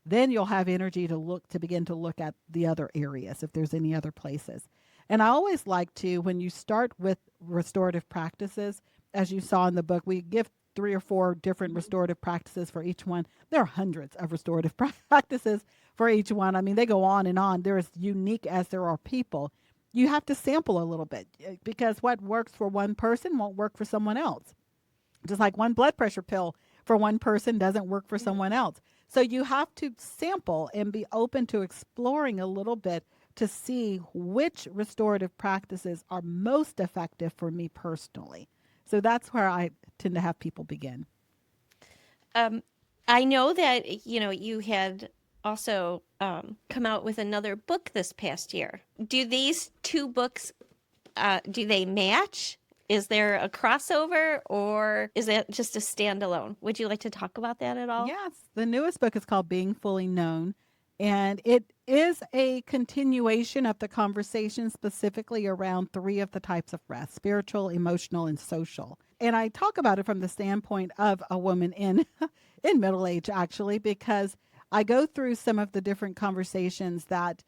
Then you'll have energy to begin to look at the other areas if there's any other places. And I always like to, when you start with restorative practices, as you saw in the book, we give 3 or 4 different restorative practices for each one. There are hundreds of restorative practices for each one. I mean, they go on and on. They're as unique as there are people. You have to sample a little bit because what works for one person won't work for someone else. Just like one blood pressure pill for one person doesn't work for Mhm. someone else. So you have to sample and be open to exploring a little bit to see which restorative practices are most effective for me personally. So that's where I tend to have people begin. Um, I know that, you had also come out with another book this past year. Do these two books do they match? Is there a crossover or is it just a standalone? Would you like to talk about that at all? Yes, the newest book is called Being Fully Known, and it is a continuation of the conversation specifically around 3 of the types of rest: spiritual, emotional, and social. And I talk about it from the standpoint of a woman in in middle age actually because I go through some of the different conversations that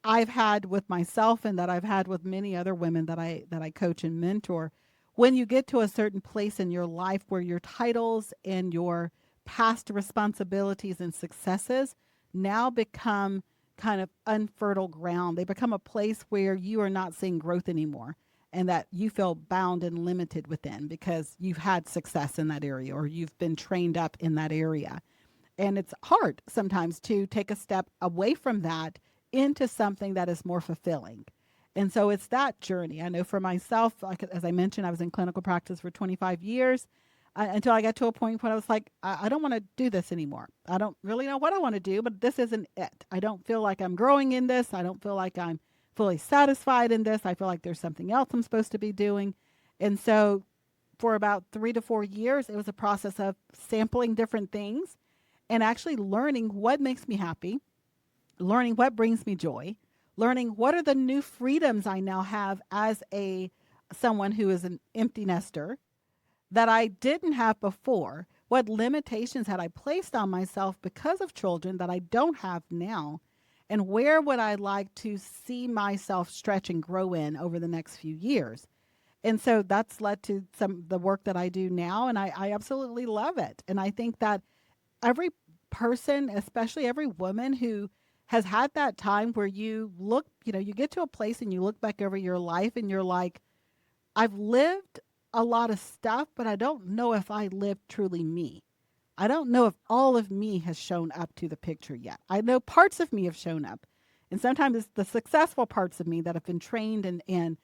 I've had with myself and that I've had with many other women that I coach and mentor. When you get to a certain place in your life where your titles and your past responsibilities and successes now become kind of unfertile ground. They become a place where you are not seeing growth anymore and that you feel bound and limited within because you've had success in that area or you've been trained up in that area. And it's hard sometimes to take a step away from that into something that is more fulfilling. And so it's that journey. I know for myself, like as I mentioned, I was in clinical practice for 25 years until I got to a point when I was like, I don't want to do this anymore. I don't really know what I want to do, but this isn't it. I don't feel like I'm growing in this. I don't feel like I'm fully satisfied in this. I feel like there's something else I'm supposed to be doing. And so for about 3 to 4 years, it was a process of sampling different things and actually learning what makes me happy, learning what brings me joy, learning what are the new freedoms I now have as a someone who is an empty nester that I didn't have before. What limitations had I placed on myself because of children that I don't have now? And where would I like to see myself stretch and grow in over the next few years? And so that's led to some of the work that I do now. And I absolutely love it. And I think that every person, especially every woman who has had that time where you look, you get to a place and you look back over your life and you're like, I've lived a lot of stuff, but I don't know if I lived truly me. I don't know if all of me has shown up to the picture yet. I know parts of me have shown up. And sometimes it's the successful parts of me that have been trained and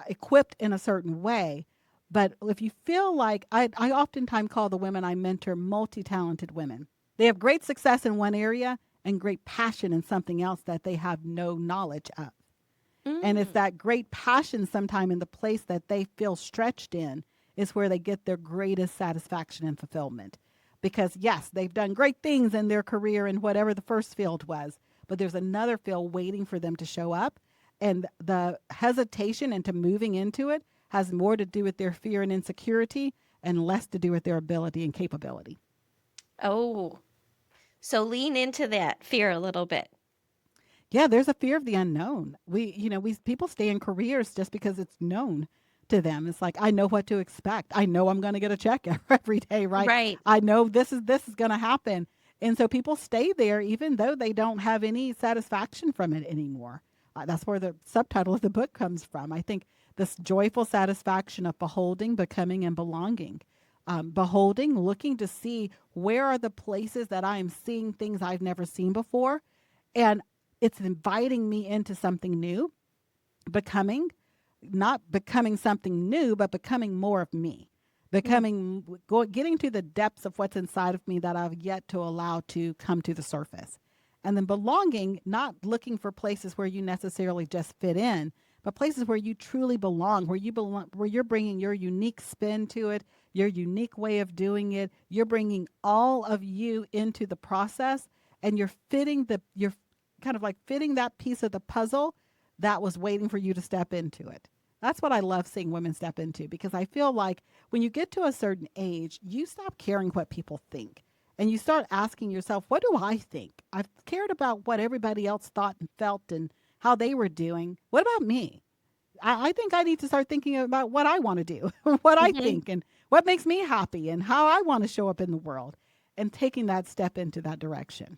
equipped in a certain way. But if you feel like, I oftentimes call the women I mentor multi talented women. They have great success in one area and great passion in something else that they have no knowledge of. And it's Mm. that great passion sometime in the place that they feel stretched in is where they get their greatest satisfaction and fulfillment. Because yes, they've done great things in their career in whatever the first field was, but there's another field waiting for them to show up. And the hesitation into moving into it has more to do with their fear and insecurity and less to do with their ability and capability. Oh, so lean into that fear a little bit. Yeah, there's a fear of the unknown. We people stay in careers just because it's known to them. It's like I know what to expect. I know I'm going to get a check every day, right? Right. I know this is going to happen. And so people stay there even though they don't have any satisfaction from it anymore. That's where the subtitle of the book comes from. I think this joyful satisfaction of beholding, becoming, and belonging. Beholding, looking to see where are the places that I am seeing things I've never seen before. And it's inviting me into something new, becoming, not becoming something new, but becoming more of me, Mm. getting to the depths of what's inside of me that I've yet to allow to come to the surface. And then belonging, not looking for places where you necessarily just fit in, but places where you truly belong, where you're bringing your unique spin to it, your unique way of doing it. You're bringing all of you into the process, and you're kind of like fitting that piece of the puzzle that was waiting for you to step into it. That's what I love seeing women step into because I feel like when you get to a certain age, you stop caring what people think and you start asking yourself, what do I think? I've cared about what everybody else thought and felt and how they were doing. What about me? I think I need to start thinking about what I want to do, what I Hmm. think, and what makes me happy and how I want to show up in the world and taking that step into that direction.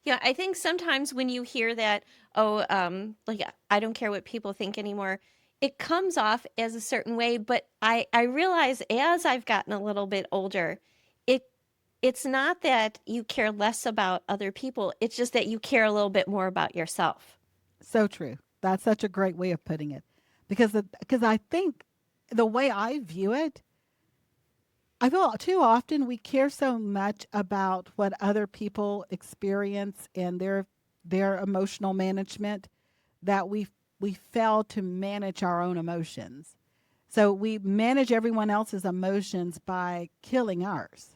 Yeah, I think sometimes when you hear that, oh, like I don't care what people think anymore, it comes off as a certain way. But I realize as I've gotten a little bit older, it it's not that you care less about other people. It's just that you care a little bit more about yourself. So true. That's such a great way of putting it. Because I think the way I view it, I feel too often we care so much about what other people experience and their emotional management that we fail to manage our own emotions. So we manage everyone else's emotions by killing ours,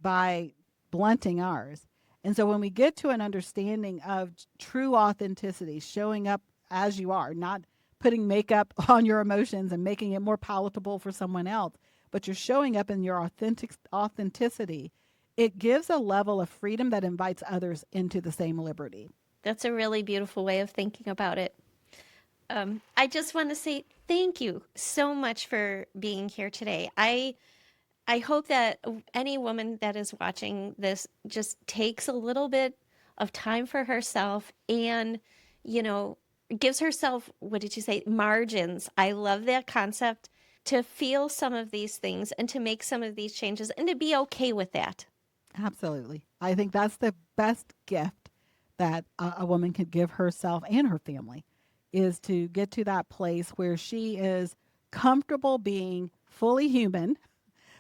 by blunting ours. And so when we get to an understanding of true authenticity, showing up as you are, not putting makeup on your emotions and making it more palatable for someone else, but you're showing up in your authenticity, it gives a level of freedom that invites others into the same liberty. That's a really beautiful way of thinking about it. I just want to say thank you so much for being here today. I hope that any woman that is watching this just takes a little bit of time for herself and, you know, gives herself, what did you say, margins. I love that concept to feel some of these things and to make some of these changes and to be okay with that. Absolutely. I think that's the best gift that a woman can give herself and her family is to get to that place where she is comfortable being fully human,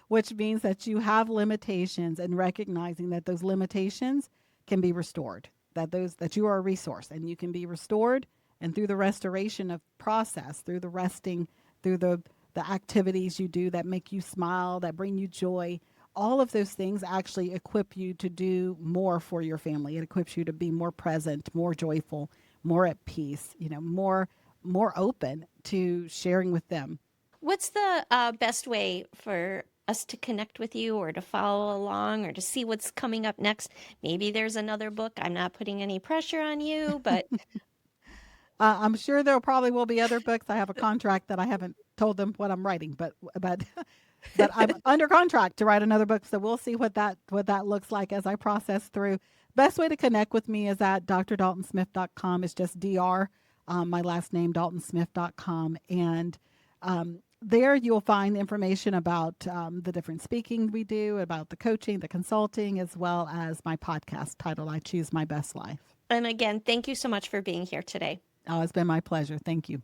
which means that you have limitations and recognizing that those limitations can be restored, that you are a resource and you can be restored. And through the restoration of process, through the resting, through the activities you do that make you smile, that bring you joy, all of those things actually equip you to do more for your family. It equips you to be more present, more joyful, more at peace, more open to sharing with them. What's the best way for us to connect with you or to follow along or to see what's coming up next? Maybe there's another book. I'm not putting any pressure on you, but I'm sure there probably will be other books. I have a contract that I haven't told them what I'm writing, but I'm under contract to write another book. So we'll see what that looks like as I process through. Best way to connect with me is at drdaltonsmith.com. It's just Dr. My last name, daltonsmith.com. And there you'll find information about the different speaking we do, about the coaching, the consulting, as well as my podcast titled I Choose My Best Life. and again, thank you so much for being here today. Oh, it's been my pleasure. Thank you.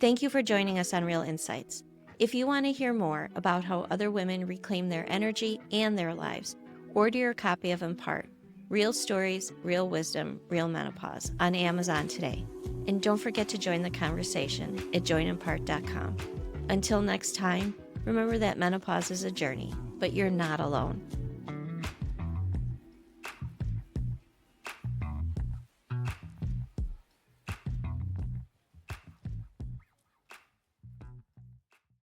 Thank you for joining us on Real Insights. If you want to hear more about how other women reclaim their energy and their lives, order your copy of Empart, Real Stories, Real Wisdom, Real Menopause on Amazon today. And don't forget to join the conversation at joinempart.com. Until next time, remember that menopause is a journey, but you're not alone.